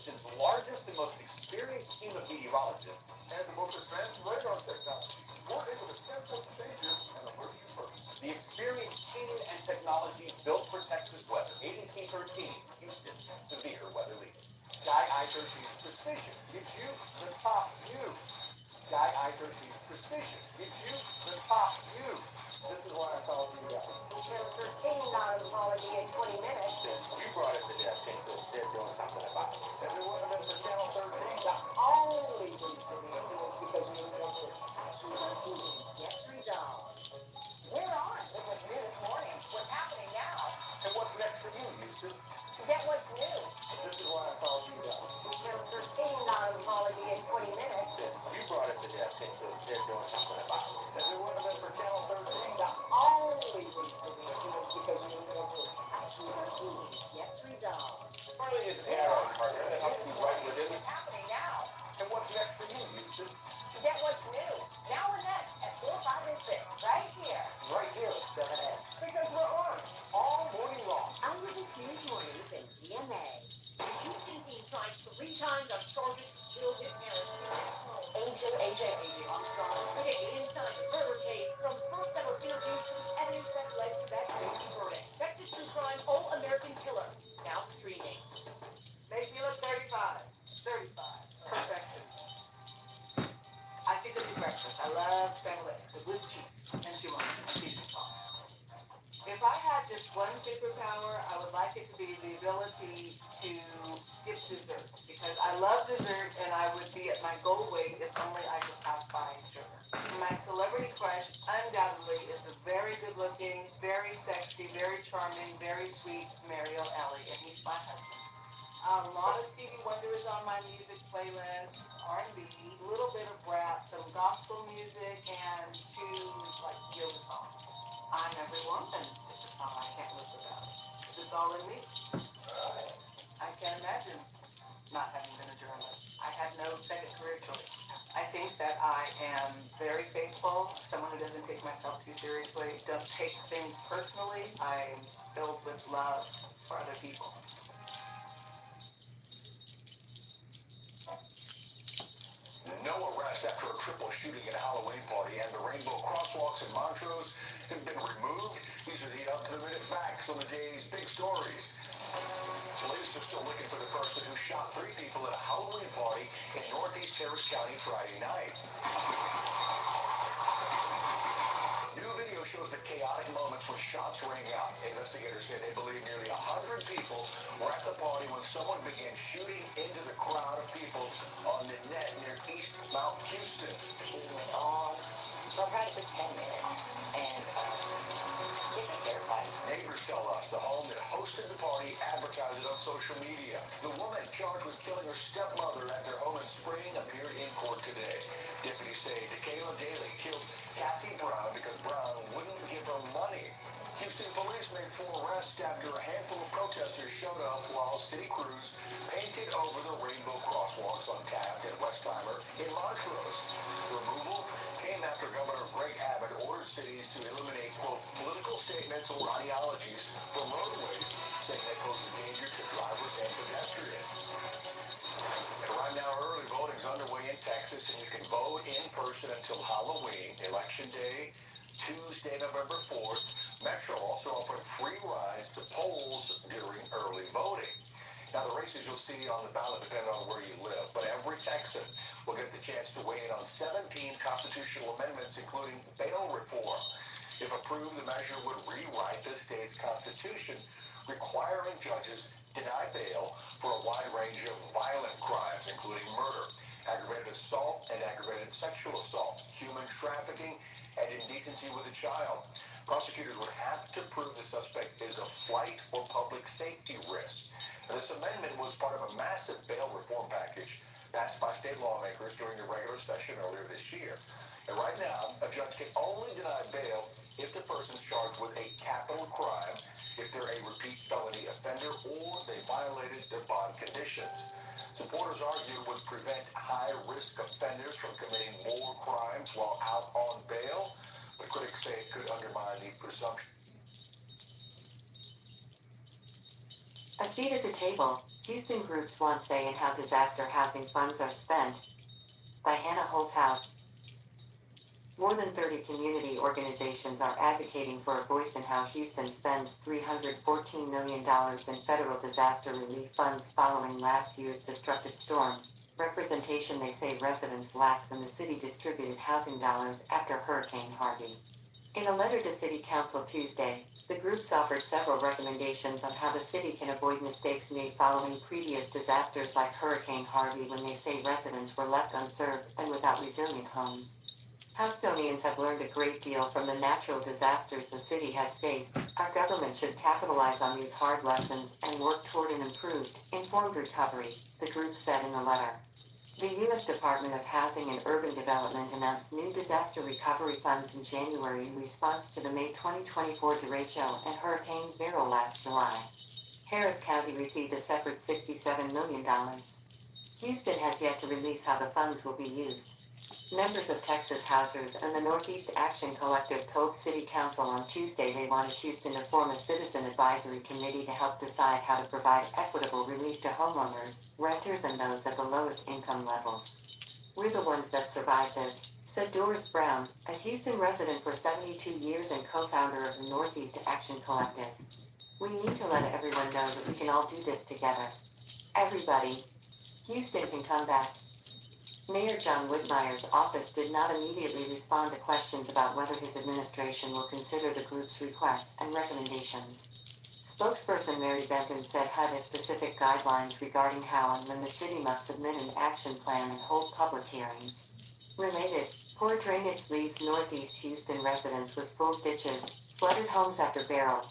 nation's largest and most experienced team of meteorologists and the most advanced radar technology. We're able to pinpoint changes and alert you first. The experienced team and technology built for Texas weather. ABC 13, Houston, severe weather leading. Sky Eye 13's precision gives you the top view. Sky Eye 13's precision gives you the top view. This is why I call you guys. Channel 13, not an apology in 20 minutes. You brought it to death, they're doing something about it. If it wouldn't have been for Channel 13, the only reason we do it is because we didn't go through. Action 13 gets resolved. We're on with what's new this morning. What's happening now? And what's next for you, Houston? Get what's new. This is why I call you guys. Channel 13, not an apology in 20 minutes. You brought it to death, they're doing something about it. If it wouldn't have been for Channel 13, the only reason we do it is because we didn't go through. Action 13 gets resolved. Farley is an AI partner that helps you write within. What's happening now? And what's next for you, Houston? Get what's new. Now and then at 4, 5, and 6. Right here. Right here at 7 a.m. Because we're on all morning long. Eyewitness News Mornings and GMA. The Houston team tried 3 times on charges to kill his parents. AJ Armstrong predicted inside the murder case from first ever interviews to evidence that led to that guilty verdict. Texas True Crime All-American Killer. Now streaming. Make me look 35. 35. Perfection. I think of breakfast. I love scrambled eggs with cheese and seasoning sauce. If I had just one superpower, I would like it to be the ability to skip dessert. Because I love dessert and I would be at my goal weight if only I could stop buying sugar. My celebrity crush undoubtedly is a very good looking, very sexy, very charming, very sweet Mariel Ellie, and he's my husband. A lot of Stevie Wonder is on my music playlist, R&B, a little bit of rap, some gospel music, and 2 like yoga songs. I'm every woman. It's a song I can't live without. It's all in me. I can't imagine not having been a journalist. I had no second career choice. I think that I am very faithful, someone who doesn't take myself too seriously, don't take things personally. I'm filled with love for other people. No arrest after a triple shooting at a Halloween party, and the rainbow crosswalks in Montrose have been removed. These are the up-to-the-minute facts on the day's big stories. Police are still looking for the person who shot 3 people at a Halloween party in Northeast Harris County Friday night. New video shows the chaotic moments when shots rang out. Investigators say they believe nearly 100 people were at the party when someone began shooting into the crowd of people on the net near East Mount Houston. Shooting went on for probably 10 minutes. And it was terrifying. Neighbors tell us the home that hosted the party advertised it on social media. The woman charged with killing her stepmother at their home in Spring appeared in court today. Deputies say Dakayla Daly killed Kathy Brown because Brown wouldn't give her money. Houston police made 4 arrests after a handful of protesters showed up while city crews painted over the rainbow crosswalks on Taft and Westheimer in Montrose. The removal came after Governor Greg Abbott ordered cities to eliminate, quote, political statements or ideologies from roadways, saying they pose a danger to drivers and pedestrians. And right now, early voting is underway in Texas, and you can vote in person until Halloween, Election Day, Tuesday, November 4th. Metro also offered free rides to polls during early voting. Now, the races you'll see on the ballot depend on where you live, but every Texan will get the chance to weigh in on 17 constitutional amendments, including bail reform. If approved, the measure would rewrite the state's constitution, requiring judges deny bail for a wide range of violent crimes, including murder, aggravated assault and aggravated sexual assault, human trafficking, and indecency with a child. Prosecutors would have to prove the suspect is a flight or public safety risk. Now, this amendment was part of a massive bail reform package passed by state lawmakers during the regular session earlier this year. And right now, a judge can only deny bail if the person's charged with a capital crime, if they're a repeat felony offender, or they violated their bond conditions. Supporters argue it would prevent high-risk offenders from committing more crimes while out on bail, but critics say it could undermine the presumption. A seat at the table Houston groups want say in how disaster housing funds are spent. By Hannah Holthouse. More than 30 community organizations are advocating for a voice in how Houston spends $314 million in federal disaster relief funds following last year's destructive storms, representation they say residents lack when the city distributed housing dollars after Hurricane Harvey. In a letter to City Council Tuesday, the groups offered several recommendations on how the city can avoid mistakes made following previous disasters like Hurricane Harvey when they say residents were left unserved and without resilient homes. Houstonians have learned a great deal from the natural disasters the city has faced. Our government should capitalize on these hard lessons and work toward an improved, informed recovery, the group said in the letter. The U.S. Department of Housing and Urban Development announced new disaster recovery funds in January in response to the May 2024 derecho and Hurricane Beryl last July. Harris County received a separate $67 million. Houston has yet to release how the funds will be used. Members of Texas Housers and the Northeast Action Collective told City Council on Tuesday they wanted Houston to form a citizen advisory committee to help decide how to provide equitable relief to homeowners, renters, and those at the lowest income levels. We're the ones that survived this, said Doris Brown, a Houston resident for 72 years and co-founder of the Northeast Action Collective. We need to let everyone know that we can all do this together. Everybody. Houston can come back. Mayor John Whitmire's office did not immediately respond to questions about whether his administration will consider the group's request and recommendations. Spokesperson Mary Benton said HUD has specific guidelines regarding how and when the city must submit an action plan and hold public hearings. Related, poor drainage leaves Northeast Houston residents with full ditches, flooded homes after Beryl.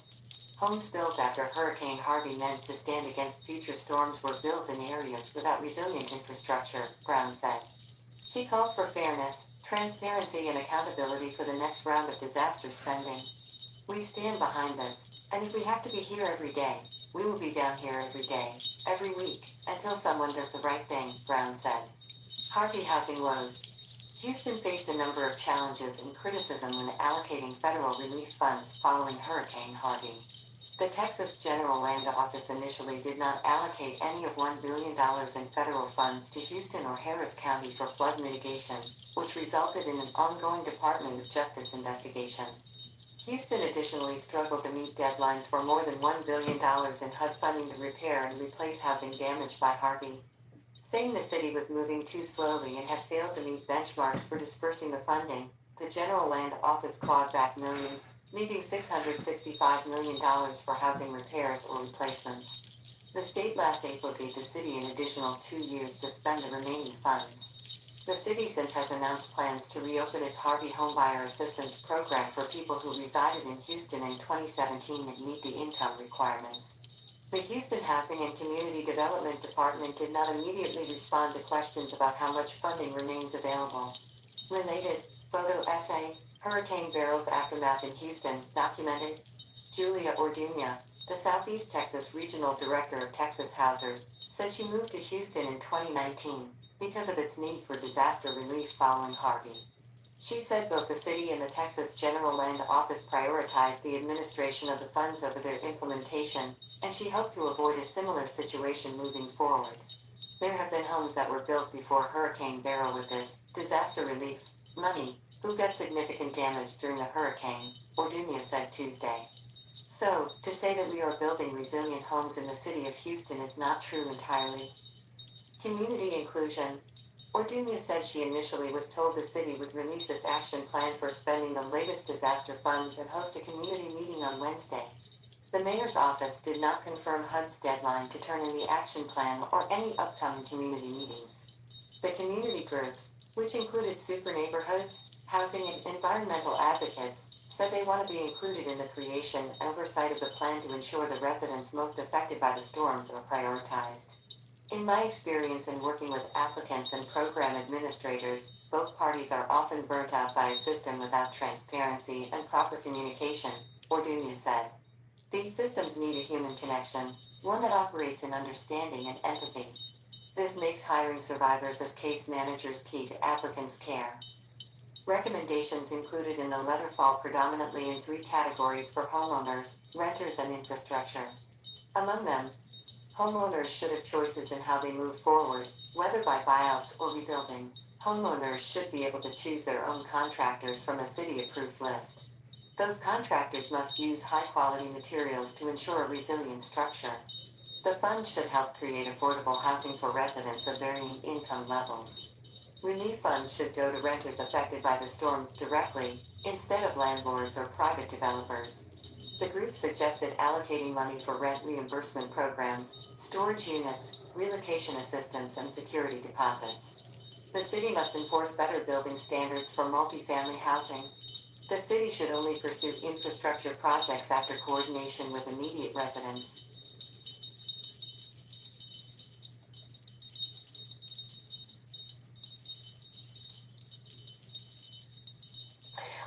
Homes built after Hurricane Harvey meant to stand against future storms were built in areas without resilient infrastructure, Brown said. She called for fairness, transparency, and accountability for the next round of disaster spending. We stand behind this, and if we have to be here every day, we will be down here every day, every week, until someone does the right thing, Brown said. Harvey housing woes. Houston faced a number of challenges and criticism when allocating federal relief funds following Hurricane Harvey. The Texas General Land Office initially did not allocate any of $1 billion in federal funds to Houston or Harris County for flood mitigation, which resulted in an ongoing Department of Justice investigation. Houston additionally struggled to meet deadlines for more than $1 billion in HUD funding to repair and replace housing damaged by Harvey. Saying the city was moving too slowly and had failed to meet benchmarks for dispersing the funding, the General Land Office clawed back millions, leaving $665 million for housing repairs or replacements. The state last April gave the city an additional 2 years to spend the remaining funds. The city since has announced plans to reopen its Harvey Homebuyer Assistance Program for people who resided in Houston in 2017 and meet the income requirements. The Houston Housing and Community Development Department did not immediately respond to questions about how much funding remains available. Related, photo essay, Hurricane Beryl's aftermath in Houston, documented. Julia Orduña, the Southeast Texas Regional Director of Texas Housers, said she moved to Houston in 2019 because of its need for disaster relief following Harvey. She said both the city and the Texas General Land Office prioritized the administration of the funds over their implementation, and she hoped to avoid a similar situation moving forward. There have been homes that were built before Hurricane Beryl with this disaster relief money, who got significant damage during the hurricane, Orduña said Tuesday. So, to say that we are building resilient homes in the city of Houston is not true entirely. Community inclusion. Orduña said she initially was told the city would release its action plan for spending the latest disaster funds and host a community meeting on Wednesday. The mayor's office did not confirm HUD's deadline to turn in the action plan or any upcoming community meetings. The community groups, which included super neighborhoods, housing and environmental advocates, said they want to be included in the creation and oversight of the plan to ensure the residents most affected by the storms are prioritized. In my experience in working with applicants and program administrators, both parties are often burnt out by a system without transparency and proper communication, Orduña said. These systems need a human connection, one that operates in understanding and empathy. This makes hiring survivors as case managers key to applicants' care. Recommendations included in the letter fall predominantly in 3 categories for homeowners, renters, and infrastructure. Among them, Homeowners should have choices in how they move forward, whether by buyouts or rebuilding. Homeowners should be able to choose their own contractors from a city-approved list. Those contractors must use high-quality materials to ensure a resilient structure. The fund should help create affordable housing for residents of varying income levels. Relief funds should go to renters affected by the storms directly, instead of landlords or private developers. The group suggested allocating money for rent reimbursement programs, storage units, relocation assistance, and security deposits. The city must enforce better building standards for multifamily housing. The city should only pursue infrastructure projects after coordination with immediate residents.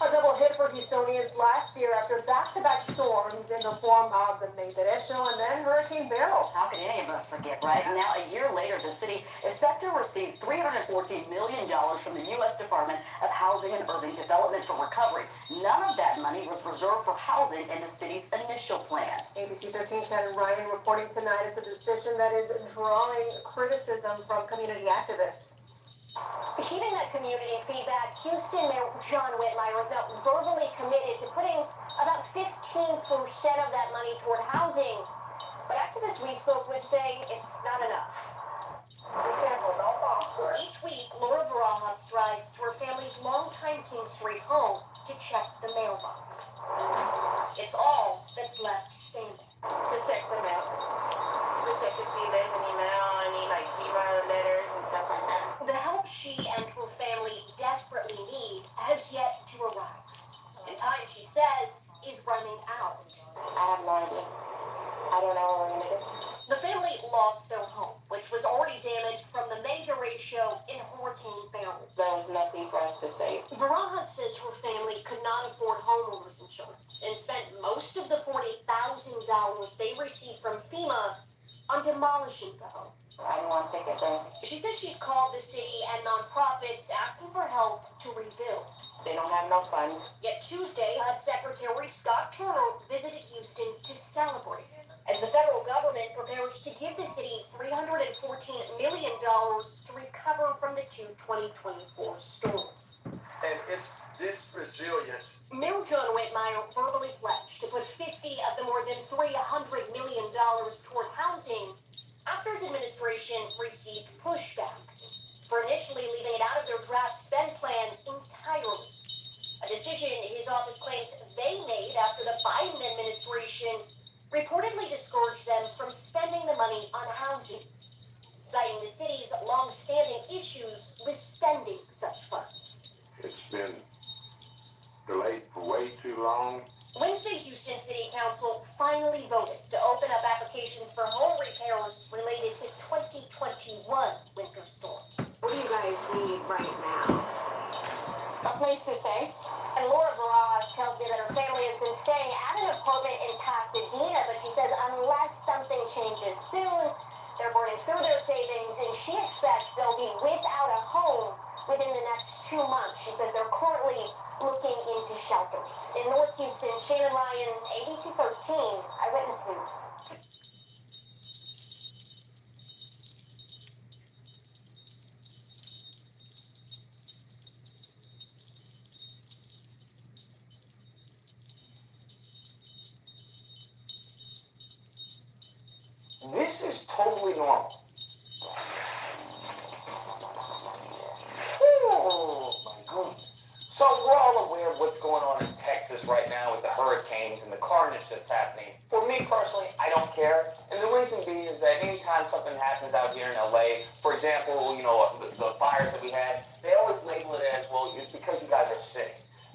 A double hit for Houstonians last year after back-to-back storms in the form of the May Derecho and then Hurricane Beryl. How can any of us forget, right? Now, a year later, the city is set to receive $314 million from the U.S. Department of Housing and Urban Development for recovery. None of that money was reserved for housing in the city's initial plan. ABC 13 Shannon Ryan reporting tonight is a decision that is drawing criticism from community activists. Heeding that community feedback, Houston Mayor John Whitmire is now verbally committed to putting about 15% of that money toward housing. But activists we spoke with say it's not enough. Each week, Laura Barajas drives to her family's longtime King Street home to check the mailbox. It's all that's left standing. To check them out. To check to see if there's any mail, any like FEMA letters and stuff like that. The help she and her family desperately need has yet to arrive. And time, she says, is running out. I have no idea. I don't know what we're gonna do. The family lost their home, which was already damaged from the May derecho in Hurricane Beryl. There was nothing for us to save. Barajas says her family could not afford homeowners insurance and spent most of the $40,000 they received from FEMA on demolishing the home. I didn't want to take it there. She says she's called the city and nonprofits asking for help to rebuild. They don't have no funds. Yet Tuesday, HUD Secretary Scott Turner visited Houston to celebrate as the federal government prepares to give the city $314 million to recover from the two 2024 storms. And it's this resilience. Mayor John Whitmire verbally pledged to put 50 of the more than $300 million toward housing after his administration received pushback for initially leaving it out of their draft spend plan entirely. A decision his office claims they made after the Biden administration reportedly discouraged them from spending the money on housing, citing the city's long-standing issues with spending such funds. It's been delayed for way too long. Wednesday, Houston City Council finally voted to open up applications for home repairs related to 2021 winter storms. What do you guys need right now? A place to stay. And Laura Barajas tells me that her family has been staying at an apartment in Pasadena, but she says unless something changes soon, they're burning through their savings, and she expects they'll be without a home within the next 2 months. She says they're currently looking into shelters. In North Houston, Shannon Ryan, ABC 13, Eyewitness News. This is totally normal. Oh my goodness. So we're all aware of what's going on in Texas right now with the hurricanes and the carnage that's happening. For me personally, I don't care. And the reason being is that anytime something happens out here in LA, for example, the fires that we had, they always label it as, well, it's because you guys are sick.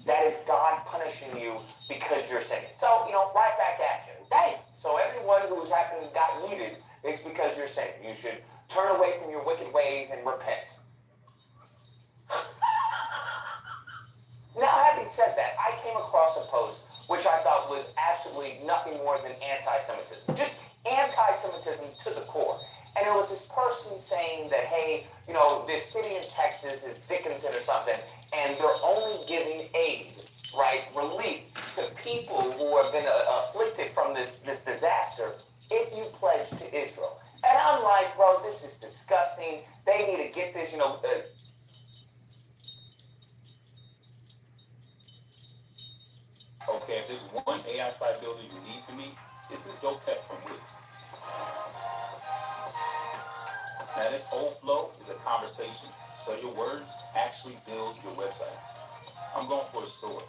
That is God punishing you because you're sick. So, right back at you. Dang. So everyone who's got heated, it's because you're sick. You should turn away from your wicked ways and repent. Now, having said that, I came across a post which I thought was absolutely nothing more than anti-Semitism. Just anti-Semitism to the core. And it was this person saying that, hey, this city in Texas is Dickinson or something, and they're only giving aid, right, relief to people who have been afflicted from this disaster if you pledge to Israel. need to get this, Okay, if there's one AI site builder you need to meet, this is Dope Tech from Wix. Now this whole flow is a conversation, so your words actually build your website. I'm going for a story.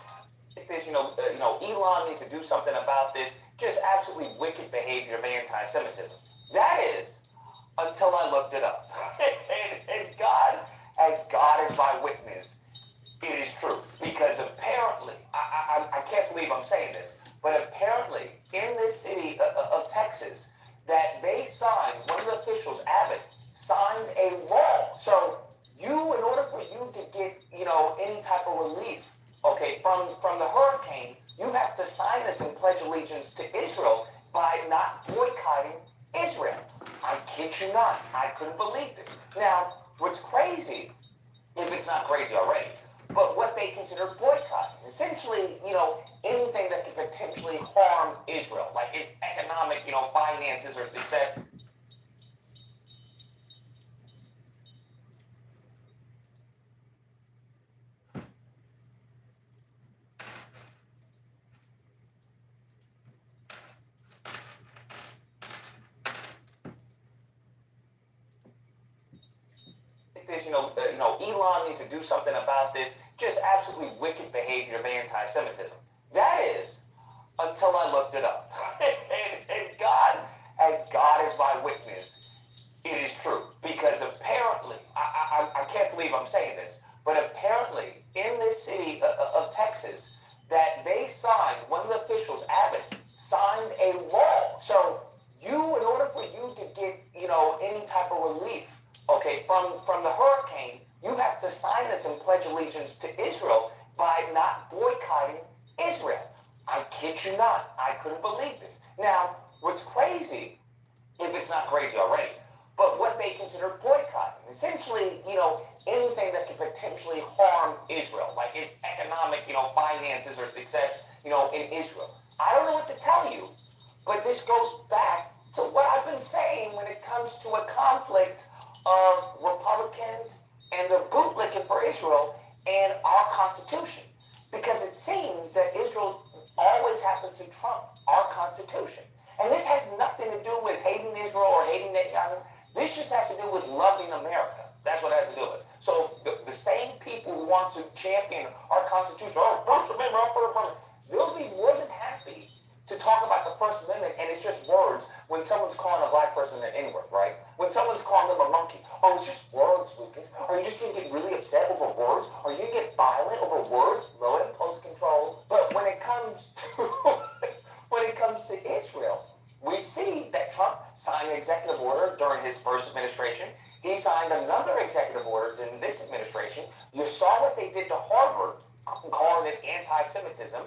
This, Elon needs to do something about this just absolutely wicked behavior of anti-Semitism. That is, until I looked it up. and God is my witness, it is true. Because apparently, I can't believe I'm saying this, but apparently in this city of Texas, that they signed, one of the officials, Abbott, signed a law. So in order for you to get, any type of relief, okay, from the hurricane, you have to sign this and pledge allegiance to Israel by not boycotting Israel. I kid you not. I couldn't believe this. Now, what's crazy, if it's not crazy already, but what they consider boycotting, essentially, anything that could potentially harm Israel, like its economic, finances or success. This, Elon needs to do something about this just absolutely wicked behavior of anti-Semitism. That is, until I looked it up. and God is my witness, it is true. Because apparently, I can't believe I'm saying this, but apparently in this city of Texas, that they signed, one of the officials, Abbott, signed a law. So in order for you to get, any type of relief, okay, from the hurricane, you have to sign this and pledge allegiance to Israel by not boycotting Israel. I kid you not. I couldn't believe this. Now, what's crazy, if it's not crazy already, but what they consider boycotting, essentially, anything that could potentially harm Israel, like its economic, finances or success, in Israel. I don't know what to tell you, but this goes back to what I've been saying when it comes to a conflict of Republicans and the bootlicking for Israel and our Constitution. Because it seems that Israel always happens to trump our Constitution. And this has nothing to do with hating Israel or hating Netanyahu. This just has to do with loving America. That's what it has to do with. So the same people who want to champion our Constitution, First Amendment, they'll be more than happy to talk about the First Amendment, and it's just words when someone's calling a black person an N-word, right? When someone's calling them a monkey. Oh, it's just words, Lucas. Are you just going to get really upset over words? Are you going to get violent over words? Low impulse control. But when it comes to Israel, we see that Trump signed an executive order during his first administration. He signed another executive order in this administration. You saw what they did to Harvard, calling it anti-Semitism.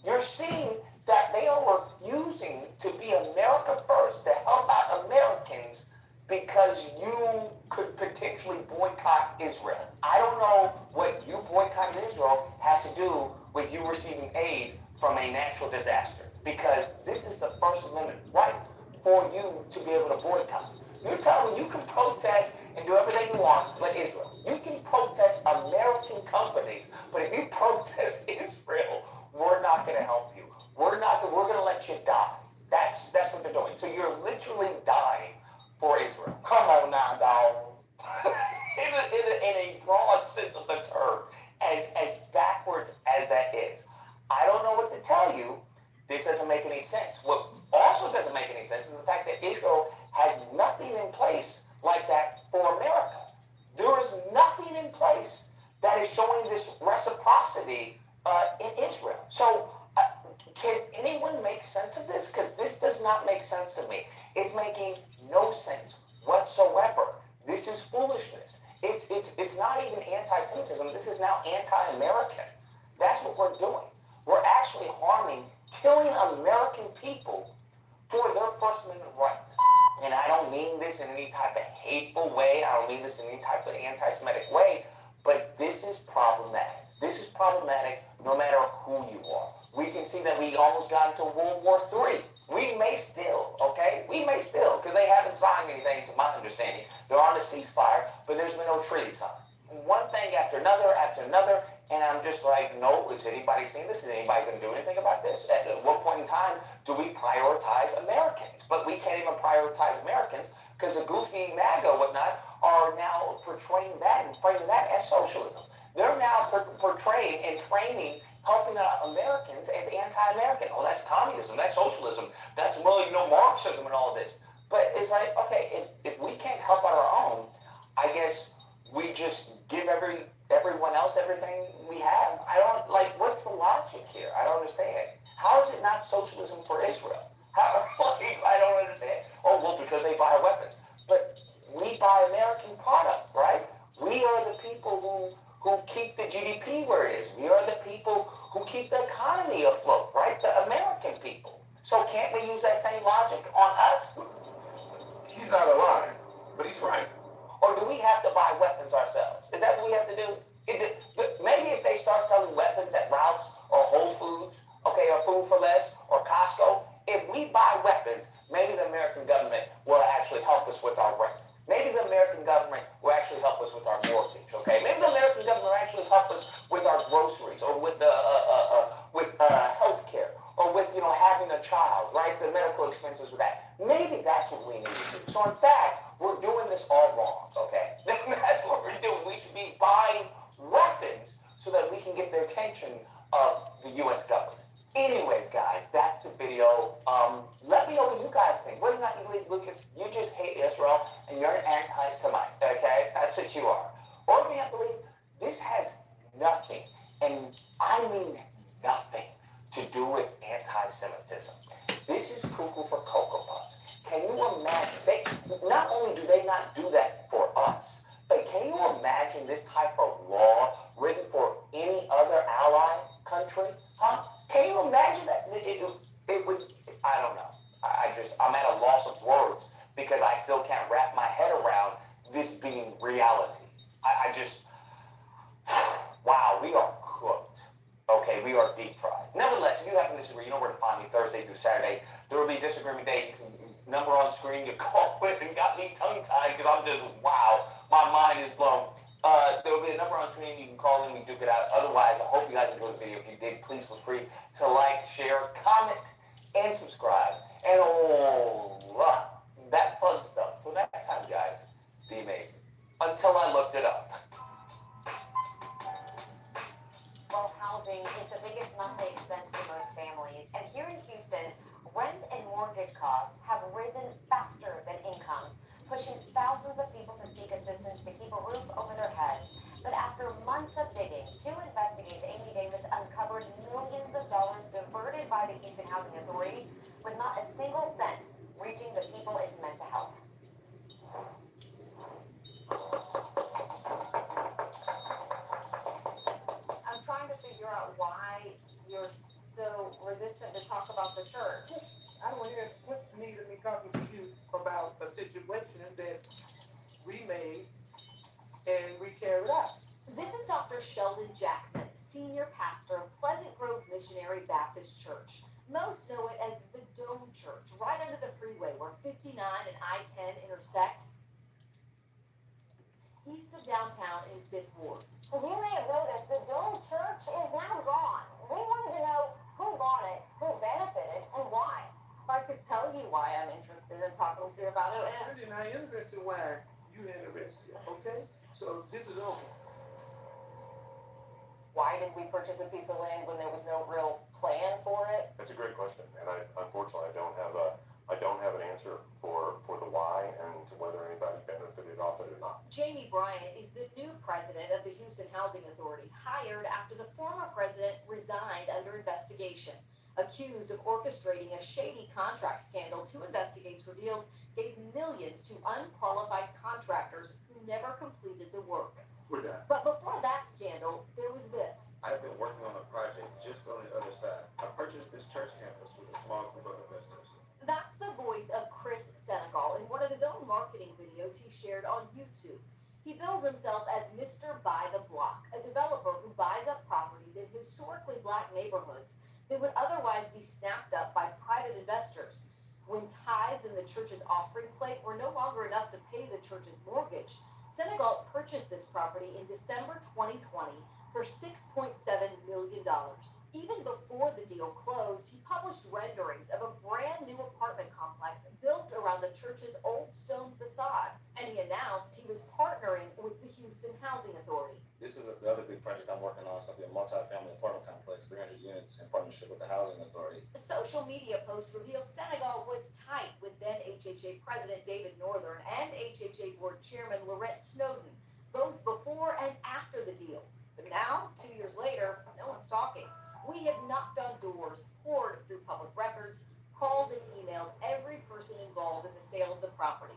You're seeing that they are refusing to be America first, to help out Americans because you could potentially boycott Israel. I don't know what you boycotting Israel has to do with you receiving aid from a natural disaster, because this is the First Amendment right for you to be able to boycott. You're telling me you can protest and do everything you want, but Israel. You can protest American companies, but if you protest Israel, we're not going to help you. We're going to let you die. That's what they're doing. So you're literally dying for Israel. Come on now, dog. in a broad sense of the term, as backwards as that is. I don't know what to tell you. This doesn't make any sense. What also doesn't make any sense is the fact that Israel has nothing in place like that for America. There is nothing in place that is showing this reciprocity in Israel. So can anyone make sense of this? Because this does not make sense to me. It's making no sense whatsoever. This is foolishness. It's not even anti-Semitism. This is now anti-American. That's what we're doing. We're actually killing American people for their First Amendment rights. And I don't mean this in any type of hateful way. I don't mean this in any type of anti-Semitic way. But this is problematic. This is problematic no matter who you are. We can see that we almost got into World War III. We may still, anything to my understanding. They're on a ceasefire, but there's been no treaty signed. One thing after another, and I'm just like, no, is anybody seeing this? Is anybody going to do anything about this? At what point in time do we prioritize Americans? But we can't even prioritize Americans because the goofy MAGA whatnot are now portraying that and framing that as socialism. They're now portraying and framing helping Americans as anti-American. Oh, that's communism, that's socialism, that's, well, Marxism and all this. But it's like, okay, if we can't help out our own, I guess we just give everyone else everything we have. I don't, what's the logic here? I don't understand. How is it not socialism for Israel? How, I don't understand. Oh, well, because they buy weapons. But we buy American product, right? We are the people who keep the GDP where it is. We are the people who keep the economy afloat, right? The American people. So can't we use that same logic on us? He's not lying, but he's right. Or do we have to buy weapons ourselves? Is that what we have to do? Maybe if they start selling weapons at Ralph's or Whole Foods, okay, or Food for Less or Costco, if we buy weapons, maybe the American government will actually help us with our rent. Maybe the American government will actually help us with our mortgage, okay? Maybe the American government will actually help us with our groceries or with health care or with, having a child, right? The medical expenses with that. Maybe that's what we need to do. So in fact, we're doing this all wrong, okay? That's what we're doing. We should be buying weapons so that we can get the attention of the U.S. government. Anyways, guys, that's the video. Let me know what you guys think. Whether or not you believe, Lucas, you just hate Israel and you're an anti-Semite, okay? That's what you are. Or if you have to believe, this has nothing, and I mean nothing, to do with anti-Semitism. This is cuckoo for Cocoa Puffs. Can you imagine? Not only do they not do that for us, but can you imagine this type of law written for any other ally country? Huh? Can you imagine that? It would, I don't know. I'm at a loss of words because I still can't wrap my head around this being reality. Wow, we are cooked. Okay, we are deep fried. Nevertheless, if you happen to disagree, you know where to find me Thursday through Saturday. There will be a disagreement day. Number on screen. You call it and got me tongue-tied because I'm just, wow, my mind is blown. There will be a number on screen. You can call in. We duke it out. Otherwise, I hope you guys enjoyed the video. If you did, please feel free to like, share, comment, and subscribe. And that fun stuff. So next time, guys, be amazing. Until I looked it up. Well, housing is the biggest monthly expense for most families. And here in Houston, rent and mortgage costs have risen faster than incomes, pushing thousands of people to seek assistance to keep a roof over their heads. But after months of digging, two investigators, Amy Davis, uncovered millions of dollars diverted by the Houston Housing Authority with not a single cent reaching the people it's meant to help. I'm trying to figure out why you're so resistant to talk about the church. I don't hear what's needed me talking to you about a situation that we made and we carried out. This is Dr. Sheldon Jackson, senior pastor of Pleasant Grove Missionary Baptist Church. Most know it as the Dome Church, right under the freeway where 59 and I-10 intersect, east of downtown in 5th Ward. Well, you may have noticed the Dome Church is now gone. We wanted to know who bought it, who benefited, and why. I could tell you why I'm interested in talking to you about it. I'm really not interested why you're interested, okay? So this is over. Why did we purchase a piece of land when there was no real plan for it? That's a great question, and unfortunately I don't have an answer for the why and whether anybody benefited off it or not. Jamie Bryant is the new president of the Houston Housing Authority, hired after the former president resigned under investigation. Accused of orchestrating a shady contract scandal, two investigators revealed gave millions to unqualified contractors who never completed the work. We're done. But before that scandal, there was this. I've been working on a project just on the other side. I purchased this church campus with a small group of investors. That's the voice of Chris Senegal in one of his own marketing videos he shared on YouTube. He bills himself as Mr. Buy the Block, a developer who buys up properties in historically black neighborhoods that would otherwise be snapped up by private investors. When ties in the church's offering plate were no longer enough to pay the church's mortgage, Senegal purchased this property in December 2020 for $6.7 million. Even before the deal closed, he published renderings of a brand new apartment complex built around the church's old stone facade, and he announced he was partnering with the Houston Housing Authority. This is the other big project I'm working on. It's going to be a multi-family apartment complex, 300 units in partnership with the Housing Authority. A social media post revealed Senegal was tight with then HHA President David Northern and HHA Board Chairman Lorette Snowden, both before and after the deal. But now, 2 years later, no one's talking. We have knocked on doors, poured through public records, called and emailed every person involved in the sale of the property.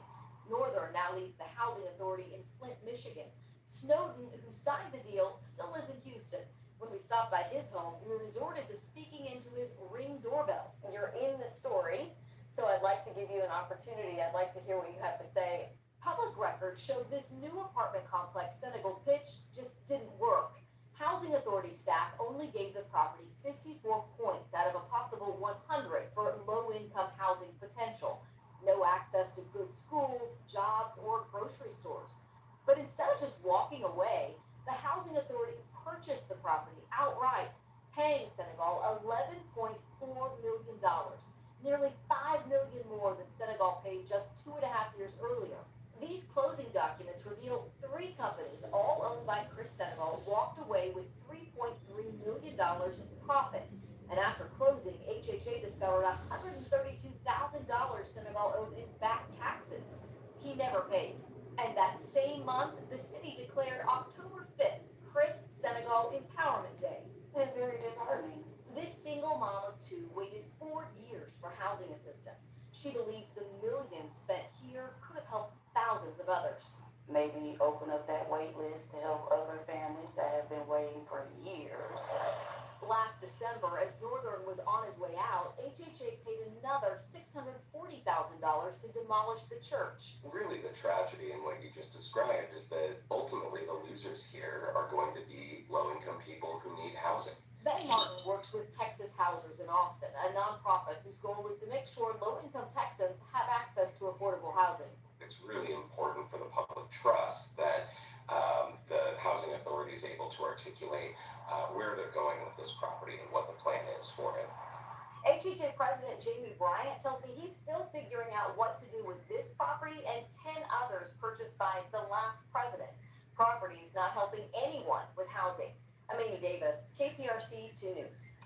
Northern now leads the Housing Authority in Flint, Michigan. Snowden, who signed the deal, still lives in Houston. When we stopped by his home, we resorted to speaking into his Ring doorbell. You're in the story, so I'd like to give you an opportunity. I'd like to hear what you have to say. Public records showed this new apartment complex Senegal pitched just didn't work. Housing Authority staff only gave the property 54 points out of a possible 100 for low-income housing potential. No access to good schools, jobs, or grocery stores. But instead of just walking away, the Housing Authority purchased the property outright, paying Senegal $11.4 million, nearly $5 million more than Senegal paid just 2.5 years earlier. These closing documents reveal 3 companies, all owned by Chris Senegal, walked away with $3.3 million in profit. And after closing, HHA discovered $132,000 Senegal owed in back taxes he never paid. And that same month, the city declared October 5th Chris Senegal Empowerment Day. It's very disheartening. This single mom of 2 waited 4 years for housing assistance. She believes the millions spent here could have helped thousands of others. Maybe open up that wait list to help other families that have been waiting for years. Last December, as Northern was on his way out, HHA paid another $640,000 to demolish the church. Really, the tragedy in what you just described is that ultimately the losers here are going to be low-income people who need housing. Ben Martin works with Texas Housers in Austin, a nonprofit whose goal is to make sure low-income Texans have access to affordable housing. It's really important for the public trust that the Housing Authority is able to articulate where they're going with this property and what the plan is for it. HHA President Jamie Bryant tells me he's still figuring out what to do with this property and 10 others purchased by the last president. Properties not helping anyone with housing. I'm Amy Davis, KPRC 2 News.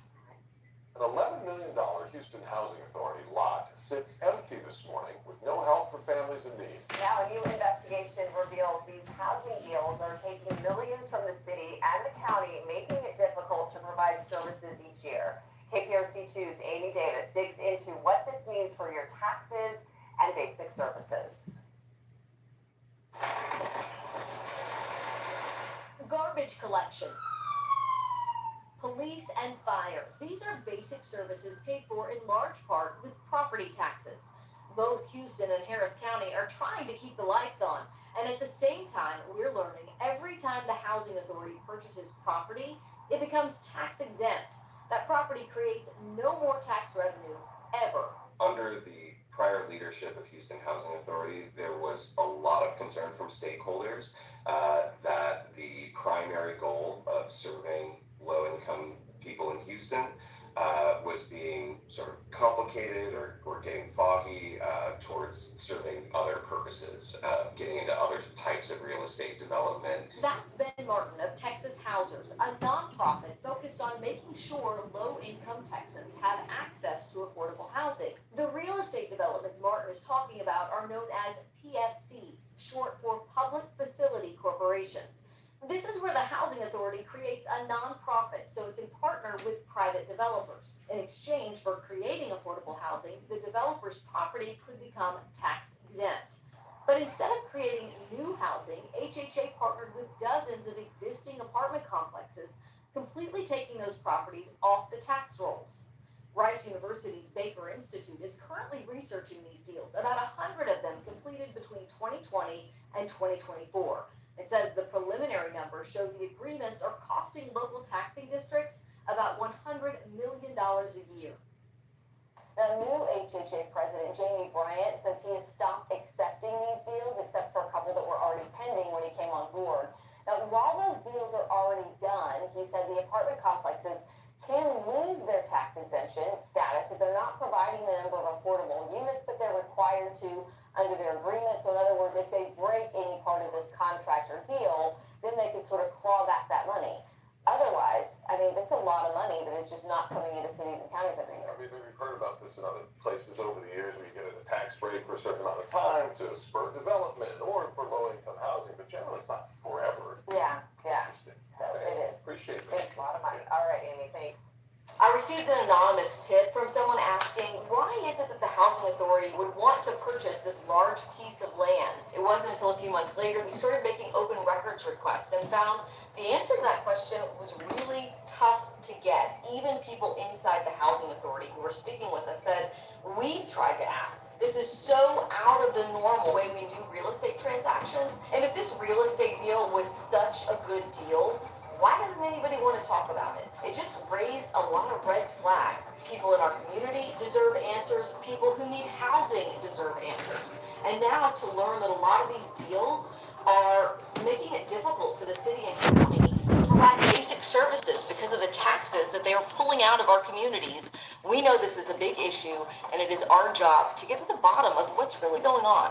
An $11 million Houston Housing Authority lot sits empty this morning with no help for families in need. Now, a new investigation reveals these housing deals are taking millions from the city and the county, making it difficult to provide services each year. KPRC 2's Amy Davis digs into what this means for your taxes and basic services. Garbage collection, police, and fire. These are basic services paid for in large part with property taxes. Both Houston and Harris County are trying to keep the lights on, and at the same time, we're learning every time the Housing Authority purchases property, it becomes tax exempt. That property creates no more tax revenue ever. Under the prior leadership of Houston Housing Authority, there was a lot of concern from stakeholders that the primary goal of serving low-income people in Houston was being sort of complicated or getting foggy towards serving other purposes, getting into other types of real estate development. That's Ben Martin of Texas Housers, a nonprofit focused on making sure low-income Texans have access to affordable housing. The real estate developments Martin is talking about are known as PFCs, short for Public Facility Corporations. This is where the Housing Authority creates a nonprofit so it can partner with private developers. In exchange for creating affordable housing, the developer's property could become tax exempt. But instead of creating new housing, HHA partnered with dozens of existing apartment complexes, completely taking those properties off the tax rolls. Rice University's Baker Institute is currently researching these deals, about 100 of them completed between 2020 and 2024. It says the preliminary numbers show the agreements are costing local taxing districts about $100 million a year. Now, new HHA President Jamie Bryant says he has stopped accepting these deals, except for a couple that were already pending when he came on board. Now, while those deals are already done, he said the apartment complexes can lose their tax exemption status if they're not providing the number of affordable units that they're required to under their agreement. So in other words, if they break any part of this contract or deal, then they could sort of claw back that money. Otherwise, I mean, it's a lot of money that is just not coming into cities and counties every year. I mean, we've heard about this in other places over the years where you get a tax break for a certain amount of time to spur development or for low-income housing, but generally it's not forever. Yeah. Interesting. So it is. Appreciate that. It's a lot of money. All right, Amy, thanks. I received an anonymous tip from someone asking, why is it that the Housing Authority would want to purchase this large piece of land? It wasn't until a few months later we started making open records requests and found the answer to that question was really tough to get. Even people inside the Housing Authority who were speaking with us said, we've tried to ask. This is so out of the normal way we do real estate transactions. And if this real estate deal was such a good deal, why doesn't anybody want to talk about it? It just raised a lot of red flags. People in our community deserve answers. People who need housing deserve answers. And now to learn that a lot of these deals are making it difficult for the city and county to provide basic services because of the taxes that they are pulling out of our communities. We know this is a big issue, and it is our job to get to the bottom of what's really going on.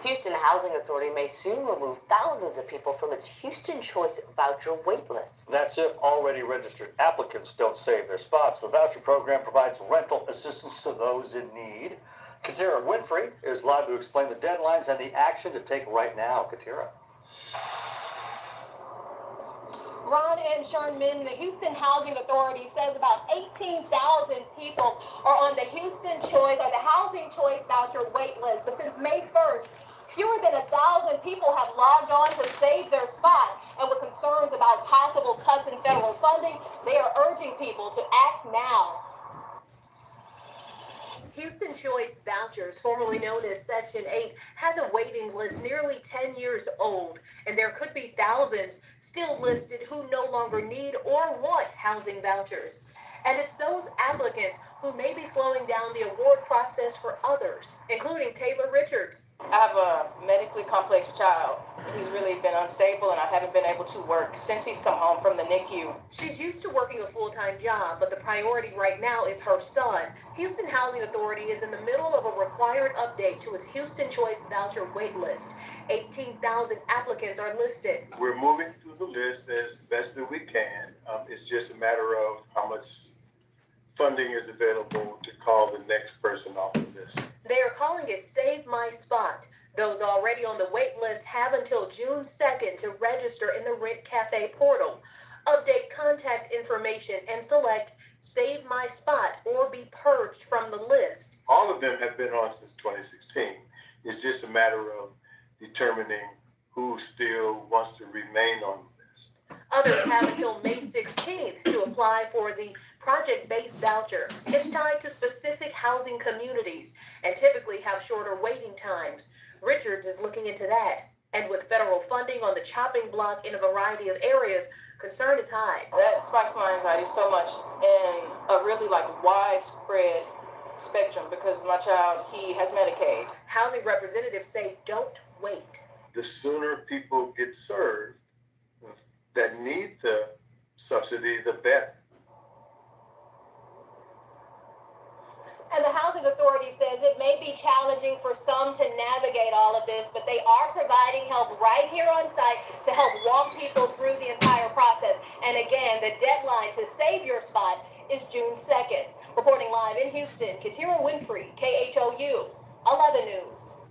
Houston Housing Authority may soon remove thousands of people from its Houston Choice voucher waitlist. That's if already registered applicants don't save their spots. The voucher program provides rental assistance to those in need. Katira Winfrey is live to explain the deadlines and the action to take right now. Katira. Ron and Sherman, the Houston Housing Authority says about 18,000 people are on the Houston Choice or the Housing Choice voucher wait list. But since May 1st, fewer than 1,000 people have logged on to save their spot. And with concerns about possible cuts in federal funding, they are urging people to act now. Houston Choice Vouchers, formerly known as Section 8, has a waiting list nearly 10 years old, and there could be thousands still listed who no longer need or want housing vouchers. And it's those applicants who may be slowing down the award process for others, including Taylor Richards. I have a medically complex child. He's really been unstable, and I haven't been able to work since he's come home from the NICU. She's used to working a full-time job, but the priority right now is her son. Houston Housing Authority is in the middle of a required update to its Houston Choice voucher wait list. 18,000 applicants are listed. We're moving through the list as best that we can. It's just a matter of how much funding is available to call the next person off the list. They are calling it Save My Spot. Those already on the wait list have until June 2nd to register in the Rent Cafe portal, update contact information, and select Save My Spot or be purged from the list. All of them have been on since 2016. It's just a matter of determining who still wants to remain on the list. Others have until May 16th to apply for the project-based voucher. It's tied to specific housing communities and typically have shorter waiting times. Richards is looking into that. And with federal funding on the chopping block in a variety of areas, concern is high. That spikes my anxiety so much in a really widespread spectrum because my child, he has Medicaid. Housing representatives say don't wait. The sooner people get served that need the subsidy, the better. And the Housing Authority says it may be challenging for some to navigate all of this, but they are providing help right here on site to help walk people through the entire process. And again, the deadline to save your spot is June 2nd. Reporting live in Houston, Katira Winfrey, KHOU 11 News.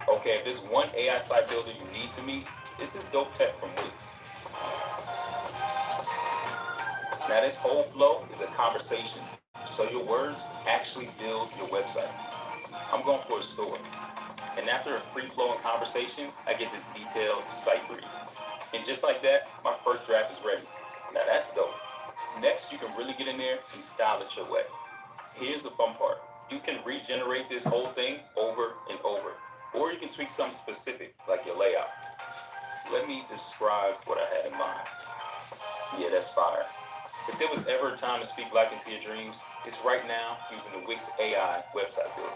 Okay, if there's one AI site builder you need to meet, this is Dope Tech from Wix. Now this whole flow is a conversation. So your words actually build your website. I'm going for a store. And after a free-flowing conversation, I get this detailed site brief. And just like that, my first draft is ready. Now that's dope. Next, you can really get in there and style it your way. Here's the fun part. You can regenerate this whole thing over and over. Or you can tweak something specific, like your layout. Let me describe what I had in mind. Yeah, that's fire. If there was ever a time to speak life into your dreams, it's right now using the Wix AI website builder.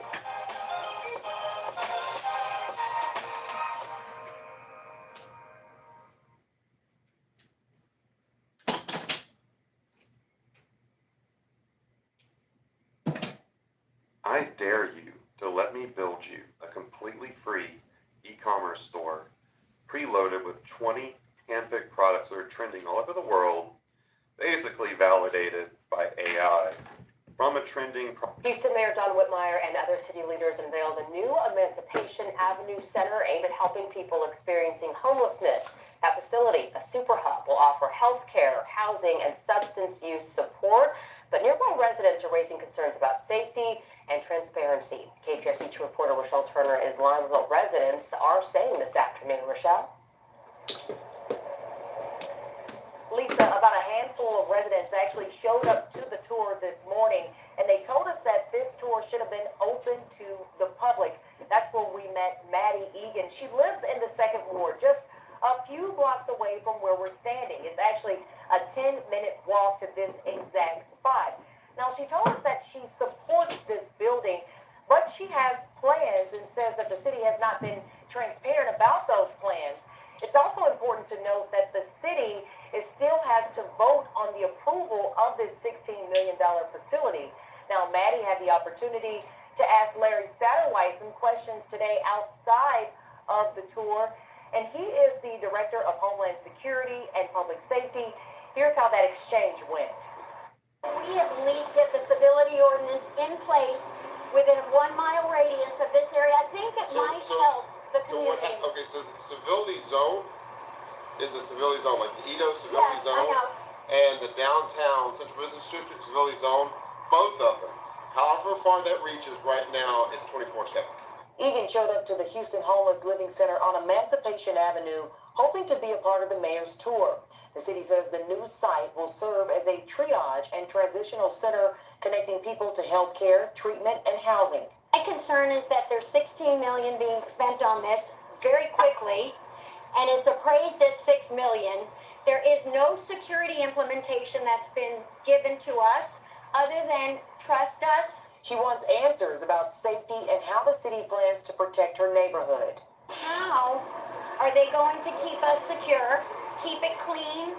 I dare you to let me build you a completely free e-commerce store preloaded with 20 handpicked products that are trending all over the world, basically validated by AI from a trending Houston Mayor Don Whitmire and other city leaders unveiled a new Emancipation Avenue Center aimed at helping people experiencing homelessness. That facility, a super hub, will offer health care, housing, and substance use support, but nearby residents are raising concerns about safety and transparency. KPRC2 reporter Rochelle Turner is live with what residents are saying this afternoon. Rochelle? Lisa, about a handful of residents actually showed up to the tour this morning, and they told us that this tour should have been open to the public. That's where we met Maddie Egan. She lives in the second ward, just a few blocks away from where we're standing. It's actually a 10-minute walk to this exact spot. Now, she told us that she supports this building, but she has plans and says that the city has not been transparent about those plans. It's also important to note that the city still has to vote on the approval of this $16 million facility. Now, Maddie had the opportunity to ask Larry Satterwhite some questions today outside of the tour, and he is the Director of Homeland Security and Public Safety. Here's how that exchange went. We at least get the civility ordinance in place within a 1-mile radius of this area. I think it might help the community. So the civility zone is a civility zone, like the Edo civility zone and the downtown Central Business District civility zone, both of them. However far that reaches right now is 24/7. Egan showed up to the Houston Homeless Living Center on Emancipation Avenue, hoping to be a part of the mayor's tour. The city says the new site will serve as a triage and transitional center connecting people to health care, treatment, and housing. My concern is that there's $16 million being spent on this very quickly, and it's appraised at $6 million. There is no security implementation that's been given to us other than trust us. She wants answers about safety and how the city plans to protect her neighborhood. How are they going to keep us secure, keep it clean?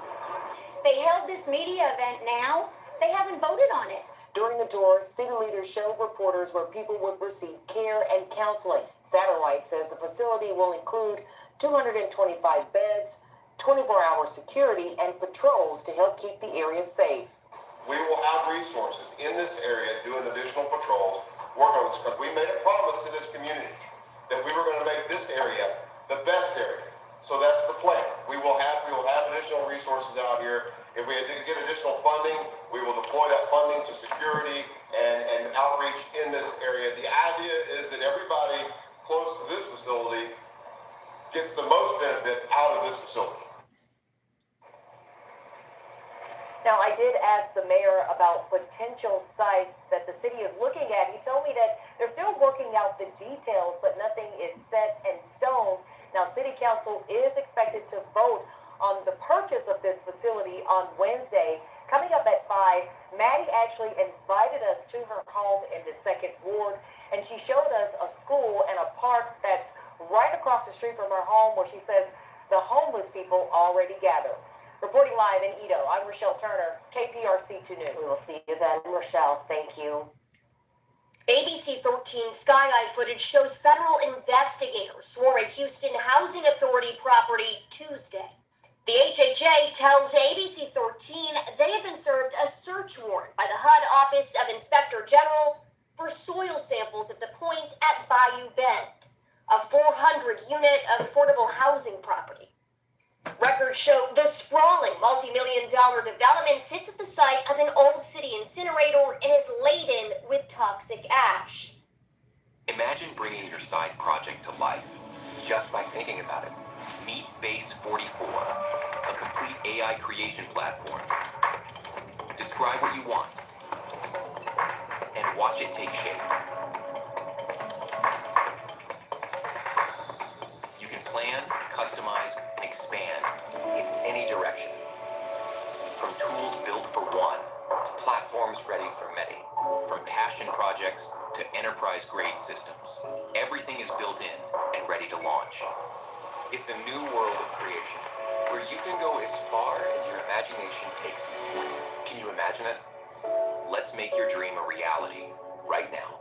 They held this media event now. They haven't voted on it. During the tour, city leaders showed reporters where people would receive care and counseling. Satterwhite says the facility will include 225 beds, 24-hour security, and patrols to help keep the area safe. We will have resources in this area doing additional patrols, work on this, because we made a promise to this community that we were going to make this area the best area. So that's the plan. We will have additional resources out here. If we get additional funding, we will deploy that funding to security and outreach in this area. The idea is that everybody close to this facility gets the most benefit out of this facility. Now, I did ask the mayor about potential sites that the city is looking at. He told me that they're still working out the details, but nothing is set in stone. Now, city council is expected to vote on the purchase of this facility on Wednesday. Coming up at 5, Maddie actually invited us to her home in the second ward, and she showed us a school and a park that's right across the street from her home, where she says the homeless people already gather. Reporting live in Edo, I'm Rochelle Turner, KPRC2 News. We will see you then, Rochelle. Thank you. ABC 13 Sky Eye footage shows federal investigators swarm a Houston Housing Authority property Tuesday. The HHA tells ABC 13 they have been served a search warrant by the HUD Office of Inspector General for soil samples at the point at Bayou Bend, a 400-unit affordable housing property. Records show the sprawling multi-million-dollar development sits at the site of an old city incinerator and is laden with toxic ash. Imagine bringing your side project to life just by thinking about it. Meet Base 44, a complete AI creation platform. Describe what you want and watch it take shape. You can plan, customize, and expand in any direction. From tools built for one to platforms ready for many. From passion projects to enterprise-grade systems. Everything is built in and ready to launch. It's a new world of creation where you can go as far as your imagination takes you. Can you imagine it? Let's make your dream a reality right now.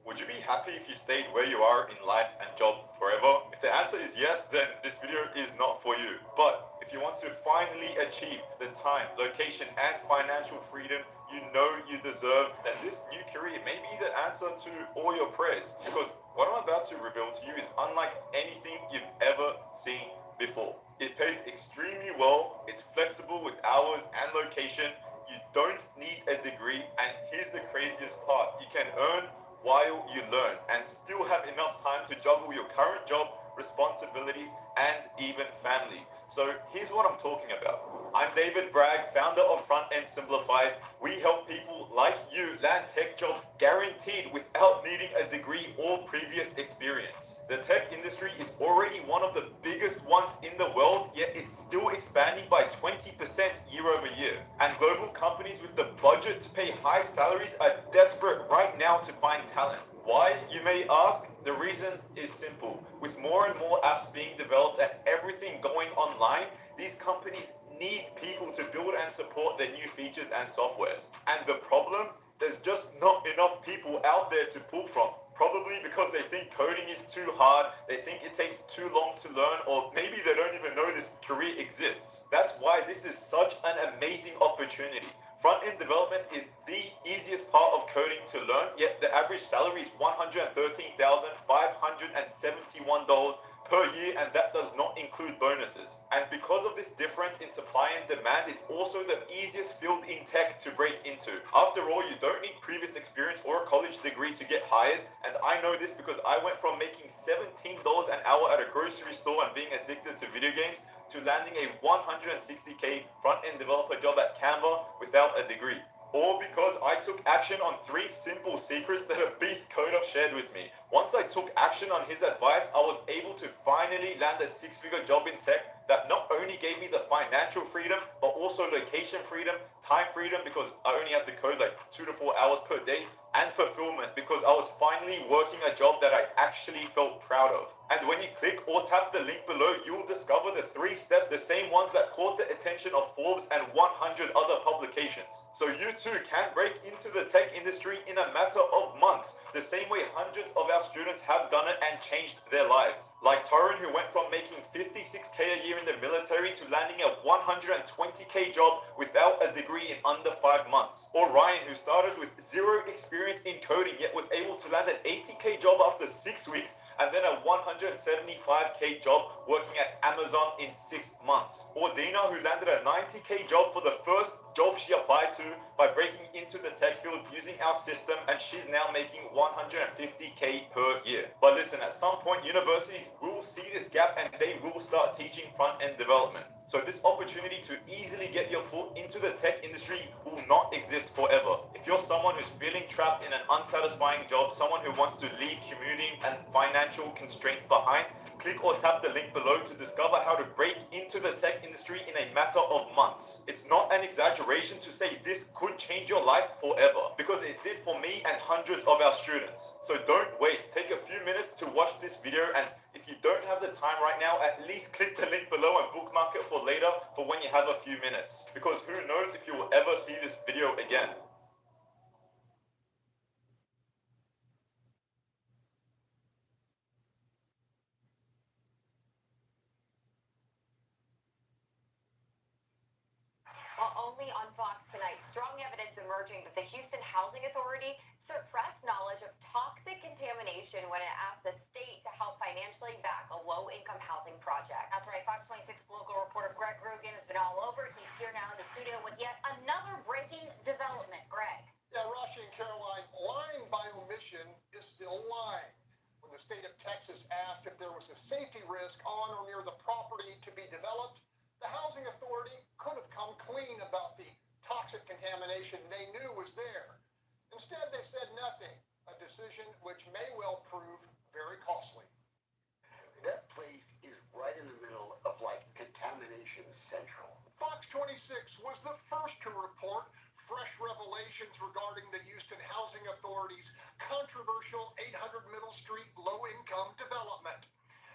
Would you be happy if you stayed where you are in life and job forever? If the answer is yes, then this video is not for you. But if you want to finally achieve the time, location, and financial freedom you know you deserve, then this new career may be the answer to all your prayers. Because what I'm about to reveal to you is unlike anything you've ever seen before. It pays extremely well, it's flexible with hours and location, you don't need a degree, and here's the craziest part, you can earn while you learn and still have enough time to juggle your current job, responsibilities, and even family. So here's what I'm talking about. I'm David Bragg, founder of Front End Simplified. We help people like you land tech jobs guaranteed without needing a degree or previous experience. The tech industry is already one of the biggest ones in the world, yet it's still expanding by 20% year over year. And global companies with the budget to pay high salaries are desperate right now to find talent. Why, you may ask? The reason is simple. With more and more apps being developed and everything going online, these companies need people to build and support their new features and softwares. And the problem? There's just not enough people out there to pull from. Probably because they think coding is too hard, they think it takes too long to learn, or maybe they don't even know this career exists. That's why this is such an amazing opportunity. Front-end development is the easiest part of coding to learn, yet the average salary is $113,571 per year, and that does not include bonuses. And because of this difference in supply and demand, it's also the easiest field in tech to break into. After all, you don't need previous experience or a college degree to get hired, and I know this because I went from making $17 an hour at a grocery store and being addicted to video games to landing a $160K front-end developer job at Canva without a degree. All because I took action on 3 simple secrets that a beast coder shared with me. Once I took action on his advice, I was able to finally land a 6-figure job in tech that not only gave me the financial freedom, but also location freedom, time freedom because I only had to code like 2 to 4 hours per day, and fulfillment because I was finally working a job that I actually felt proud of. And when you click or tap the link below, you'll discover the 3 steps, the same ones that caught the attention of Forbes and 100 other publications. So you too can break into the tech industry in a matter of months, the same way hundreds of our students have done it and changed their lives. Like Torrin, who went from making $56K a year in the military to landing a $120K job without a degree in under 5 months. Or Ryan, who started with 0 experience in coding yet was able to land an $80K job after 6 weeks and then a $175K job working at Amazon in 6 months. Or Dina, who landed a $90K job for the first job she applied to by breaking into the tech field using our system, and she's now making $150K per year. But listen, at some point universities will see this gap and they will start teaching front-end development. So this opportunity to easily get your foot into the tech industry will not exist forever. If you're someone who's feeling trapped in an unsatisfying job, someone who wants to leave commuting and financial constraints behind, click or tap the link below to discover how to break into the tech industry in a matter of months. It's not an exaggeration to say this could change your life forever, because it did for me and hundreds of our students. So don't wait. Take a few minutes to watch this video, and if you don't have the time right now, at least click the link below and bookmark it for later, for when you have a few minutes. Because who knows if you will ever see this video again. Only on Fox tonight, strong evidence emerging that the Houston Housing Authority suppressed knowledge of toxic contamination when it asked the state to help financially back a low-income housing project. That's right, Fox 26 local reporter Greg Rugen has been all over. He's here now in the studio with yet another breaking development. Greg. Yeah, Rashi and Caroline, lying by omission is still lying. When the state of Texas asked if there was a safety risk on or near the property to be developed, the Housing Authority could have come clean about the toxic contamination they knew was there. Instead, they said nothing a decision which may well prove very costly. That place is right in the middle of like contamination central. Fox 26 was the first to report fresh revelations regarding the Houston Housing Authority's controversial 800 Middle Street low-income development.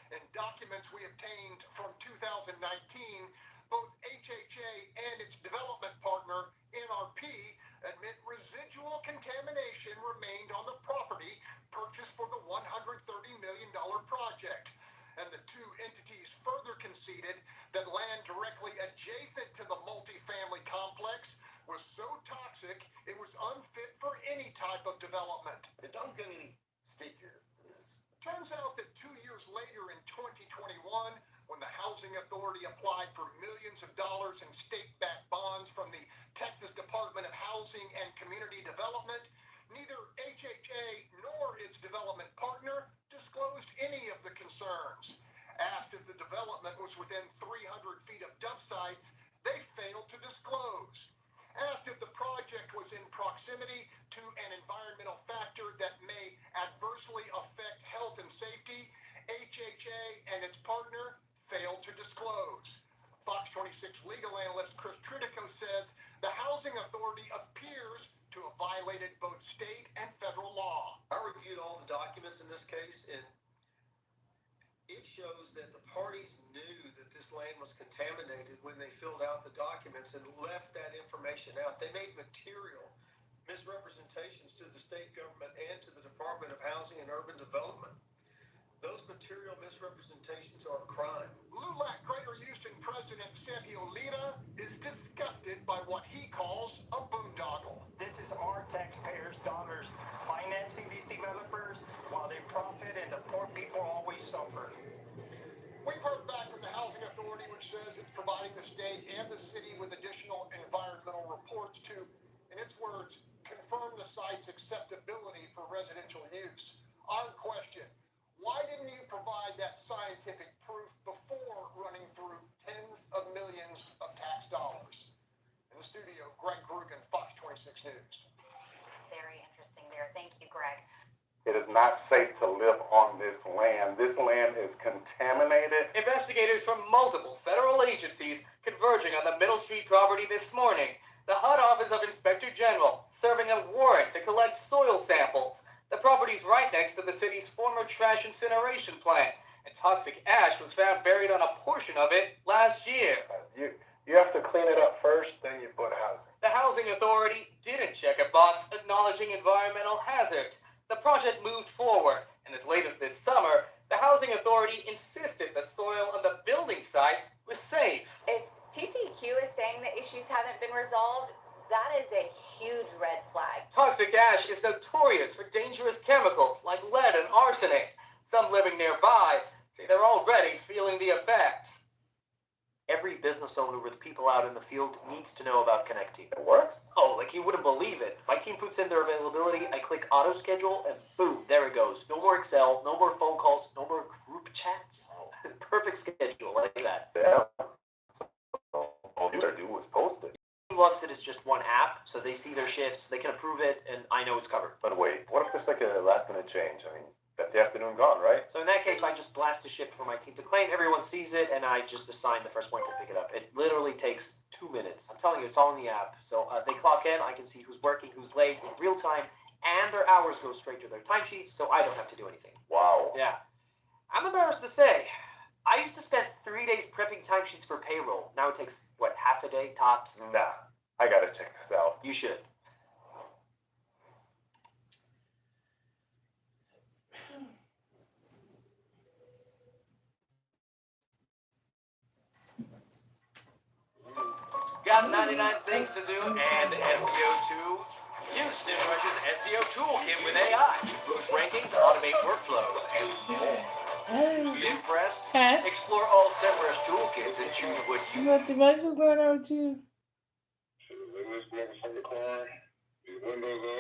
In documents we obtained from 2019, both HHA and its development partner, NRP, admit residual contamination remained on the property purchased for the $130 million project. And the two entities further conceded that land directly adjacent to the multifamily complex was so toxic it was unfit for any type of development. Don't get any stickier than this. Turns out that 2 years later in 2021, when the Housing Authority applied for millions of dollars in state-backed bonds from the Texas Department of Housing and Community Development, neither HHA nor its development partner disclosed any of the concerns. Asked if the development was within 300 feet of dump sites, they failed to disclose. Asked if the project was in proximity to an environmental factor that may adversely affect health and safety, HHA and its partner failed to disclose. Fox 26 legal analyst Chris Tritico says the Housing Authority appears to have violated both state and federal law. I reviewed all the documents in this case, and it shows that the parties knew that this land was contaminated when they filled out the documents and left that information out. They made material misrepresentations to the state government and to the Department of Housing and Urban Development. Those material misrepresentations are a crime. LULAC Greater Houston President Sergio Lira is disgusted by what he calls a boondoggle. This is our taxpayers' dollars financing these developers while they profit and the poor people always suffer. We've heard back from the Housing Authority, which says it's providing the state and the city with additional environmental reports to, in its words, confirm the site's acceptability for residential use. Our question: why didn't you provide that scientific proof before running through tens of millions of tax dollars? In the studio, Greg Grugan, Fox 26 News. Very interesting there. Thank you, Greg. It is not safe to live on this land. This land is contaminated. Investigators from multiple federal agencies converging on the Middle Street property this morning. The HUD Office of Inspector General serving a warrant to collect soil samples. The property's right next to the city's former trash incineration plant, and toxic ash was found buried on a portion of it last year. You have to clean it up first, then you put housing. The Housing Authority didn't check a box acknowledging environmental hazards. The project moved forward, and as late as this summer, the Housing Authority insisted the soil on the building site was safe. If TCEQ is saying the issues haven't been resolved, that is a huge red flag. Toxic ash is notorious for dangerous chemicals like lead and arsenic. Some living nearby say they're already feeling the effects. Every business owner with people out in the field needs to know about Connect-Team. It works? Oh, like you wouldn't believe it. My team puts in their availability, I click auto schedule, and boom, there it goes. No more Excel, no more phone calls, no more group chats. Perfect schedule like that. Yeah. So all you gotta do is post it. Loves it as just one app, so they see their shifts, they can approve it, and I know it's covered. But wait, what if there's like a last minute change? I mean, that's the afternoon gone, right? So in that case, I just blast a shift for my team to claim. Everyone sees it, and I just assign the first one to pick it up. It literally takes 2 minutes. I'm telling you, it's all in the app. So they clock in, I can see who's working, who's late in real time, and their hours go straight to their timesheets, so I don't have to do anything. Wow. Yeah. I'm embarrassed to say, I used to spend 3 days prepping timesheets for payroll. Now it takes, what, half a day, tops? Nah, I gotta check this out. You should. Got 99 things to do and SEO too? Houston rushes SEO toolkit with AI. Boost rankings, automate workflows, and more. Impressed? Explore all SEMrush toolkits and choose what you... Nothing much is going on with you.